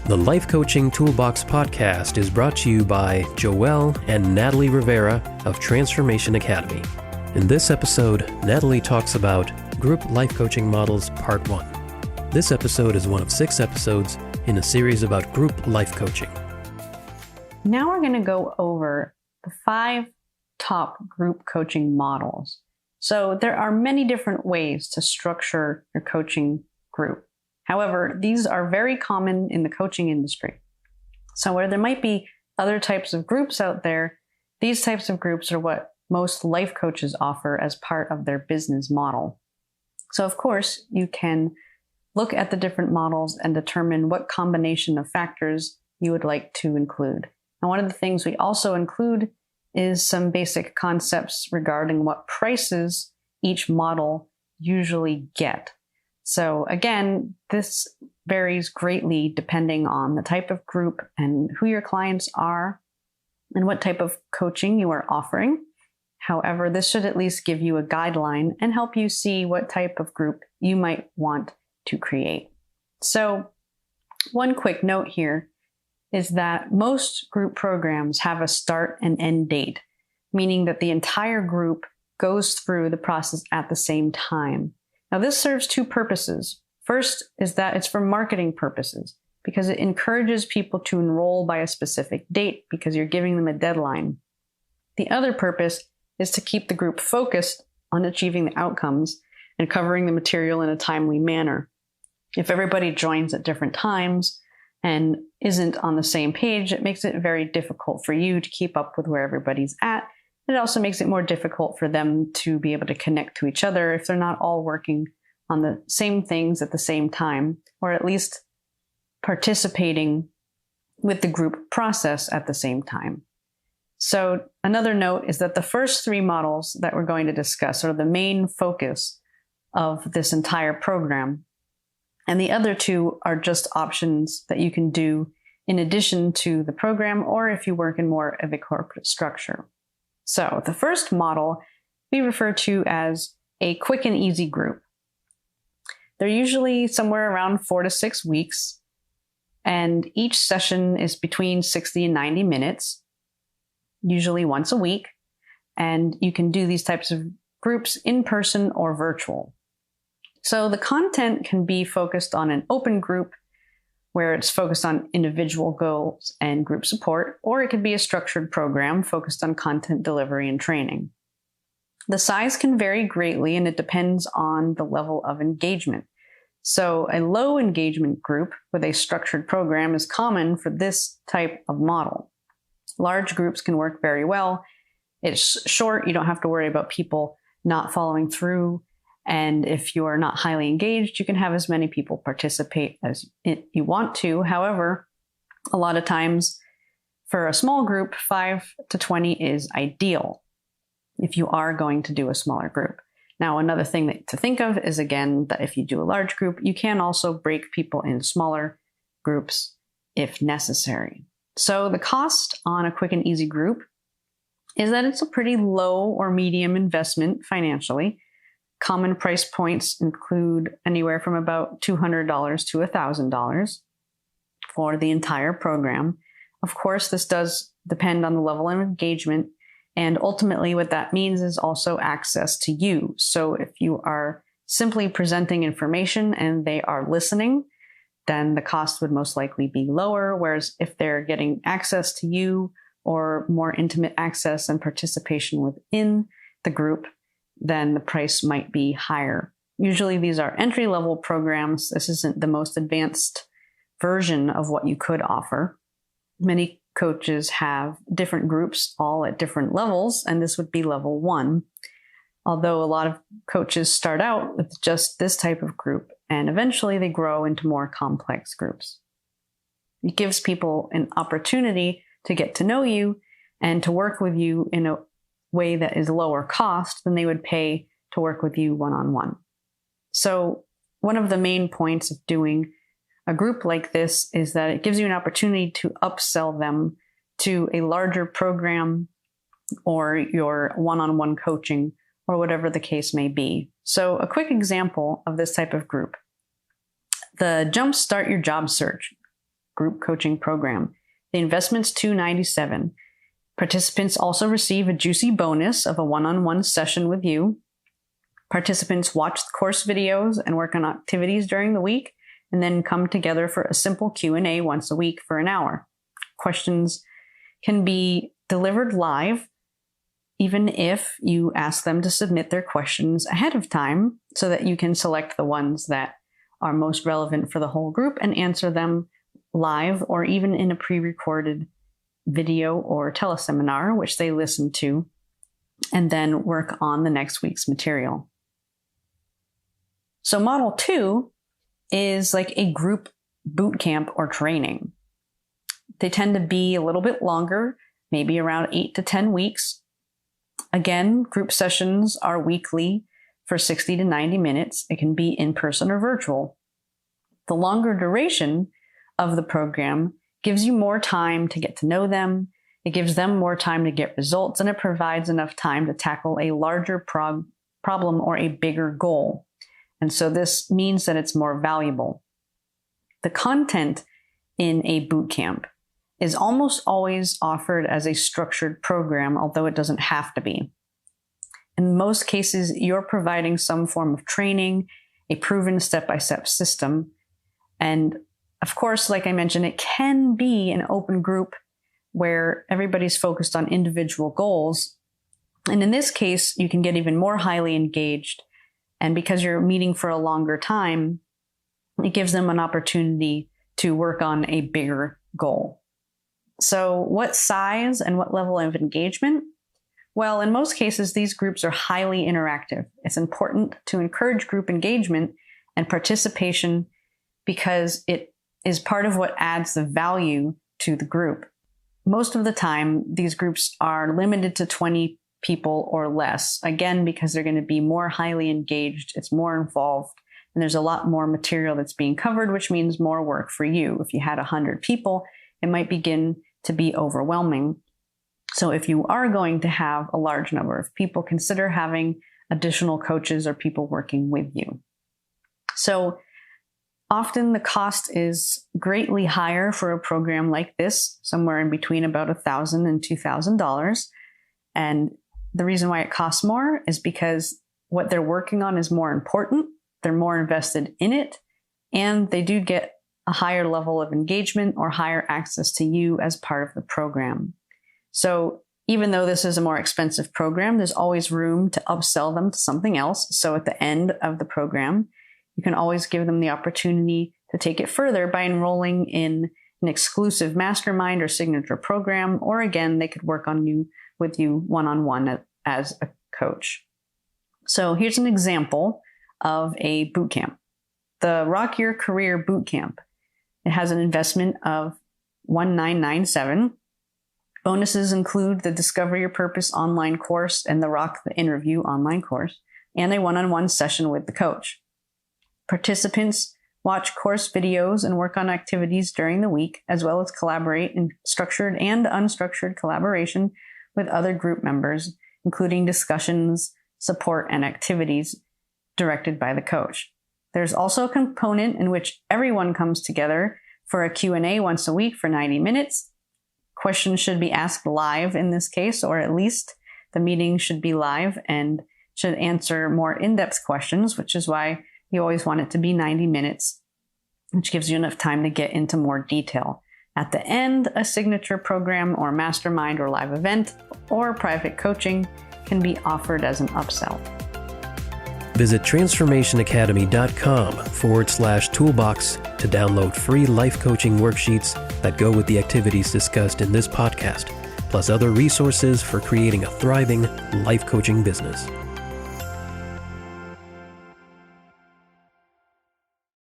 The Life Coaching Toolbox Podcast is brought to you by Joeel and Natalie Rivera of Transformation Academy. In this episode, Natalie talks about Group Life Coaching Models Part 1. This episode is one of 6 episodes in a series about group life coaching. Now we're going to go over the 5 top group coaching models. So there are many different ways to structure your coaching group. However, these are very common in the coaching industry. So where there might be other types of groups out there, these types of groups are what most life coaches offer as part of their business model. So of course, you can look at the different models and determine what combination of factors you would like to include. And one of the things we also include is some basic concepts regarding what prices each model usually get. So again, this varies greatly depending on the type of group and who your clients are and what type of coaching you are offering. However, this should at least give you a guideline and help you see what type of group you might want to create. So one quick note here is that most group programs have a start and end date, meaning that the entire group goes through the process at the same time. Now, this serves 2 purposes. First is that it's for marketing purposes because it encourages people to enroll by a specific date because you're giving them a deadline. The other purpose is to keep the group focused on achieving the outcomes and covering the material in a timely manner. If everybody joins at different times and isn't on the same page, it makes it very difficult for you to keep up with where everybody's at. It also makes it more difficult for them to be able to connect to each other if they're not all working on the same things at the same time, or at least participating with the group process at the same time. So another note is that the first 3 models that we're going to discuss are the main focus of this entire program. And the other 2 are just options that you can do in addition to the program, or if you work in more of a corporate structure. So the first model we refer to as a quick and easy group. They're usually somewhere around 4 to 6 weeks, and each session is between 60 and 90 minutes, usually once a week, and you can do these types of groups in person or virtual. So the content can be focused on an open group where it's focused on individual goals and group support, or it could be a structured program focused on content delivery and training. The size can vary greatly, and it depends on the level of engagement. So a low engagement group with a structured program is common for this type of model. Large groups can work very well. It's short. You don't have to worry about people not following through. And if you are not highly engaged, you can have as many people participate as you want to. However, a lot of times for a small group, 5 to 20 is ideal if you are going to do a smaller group. Now, another thing to think of is, again, that if you do a large group, you can also break people in smaller groups if necessary. So the cost on a quick and easy group is that it's a pretty low or medium investment financially. Common price points include anywhere from about $200 to $1,000 for the entire program. Of course, this does depend on the level of engagement, and ultimately what that means is also access to you. So if you are simply presenting information and they are listening, then the cost would most likely be lower, whereas if they're getting access to you or more intimate access and participation within the group, then the price might be higher. Usually these are entry-level programs. This isn't the most advanced version of what you could offer. Many coaches have different groups all at different levels, and this would be level 1. Although a lot of coaches start out with just this type of group, and eventually they grow into more complex groups. It gives people an opportunity to get to know you and to work with you in a way that is lower cost than they would pay to work with you one-on-one. So one of the main points of doing a group like this is that it gives you an opportunity to upsell them to a larger program or your one-on-one coaching or whatever the case may be. So a quick example of this type of group, the Jumpstart Your Job Search group coaching program. The investment's $297. Participants also receive a juicy bonus of a one-on-one session with you. Participants watch the course videos and work on activities during the week, and then come together for a simple Q&A once a week for an hour. Questions can be delivered live, even if you ask them to submit their questions ahead of time so that you can select the ones that are most relevant for the whole group and answer them live or even in a pre-recorded video or teleseminar, which they listen to, and then work on the next week's material. So model 2 is like a group boot camp or training. They tend to be a little bit longer, maybe around 8 to 10 weeks. Again, group sessions are weekly for 60 to 90 minutes. It can be in person or virtual. The longer duration of the program gives you more time to get to know them. It gives them more time to get results, and it provides enough time to tackle a larger problem or a bigger goal. And so this means that it's more valuable. The content in a boot camp is almost always offered as a structured program, although it doesn't have to be. In most cases, you're providing some form of training, a proven step-by-step system. And of course, like I mentioned, it can be an open group where everybody's focused on individual goals. And in this case, you can get even more highly engaged. And because you're meeting for a longer time, it gives them an opportunity to work on a bigger goal. So what size and what level of engagement? Well, in most cases, these groups are highly interactive. It's important to encourage group engagement and participation because it is part of what adds the value to the group. Most of the time, these groups are limited to 20 people or less, again, because they're going to be more highly engaged, it's more involved, and there's a lot more material that's being covered, which means more work for you. If you had 100 people, it might begin to be overwhelming. So if you are going to have a large number of people, consider having additional coaches or people working with you. So often the cost is greatly higher for a program like this, somewhere in between about $1,000 and $2,000. And the reason why it costs more is because what they're working on is more important. They're more invested in it, and they do get a higher level of engagement or higher access to you as part of the program. So even though this is a more expensive program, there's always room to upsell them to something else. So at the end of the program, you can always give them the opportunity to take it further by enrolling in an exclusive mastermind or signature program, or again, they could work with you one-on-one as a coach. So here's an example of a boot camp. The Rock Your Career Boot Camp. It has an investment of $1,997. Bonuses include the Discover Your Purpose online course and the Rock the Interview online course, and a one-on-one session with the coach. Participants watch course videos and work on activities during the week, as well as collaborate in structured and unstructured collaboration with other group members, including discussions, support, and activities directed by the coach. There's also a component in which everyone comes together for a Q&A once a week for 90 minutes. Questions should be asked live in this case, or at least the meeting should be live and should answer more in-depth questions, which is why you always want it to be 90 minutes, which gives you enough time to get into more detail. At the end, a signature program or mastermind or live event or private coaching can be offered as an upsell. Visit transformationacademy.com/toolbox to download free life coaching worksheets that go with the activities discussed in this podcast, plus other resources for creating a thriving life coaching business.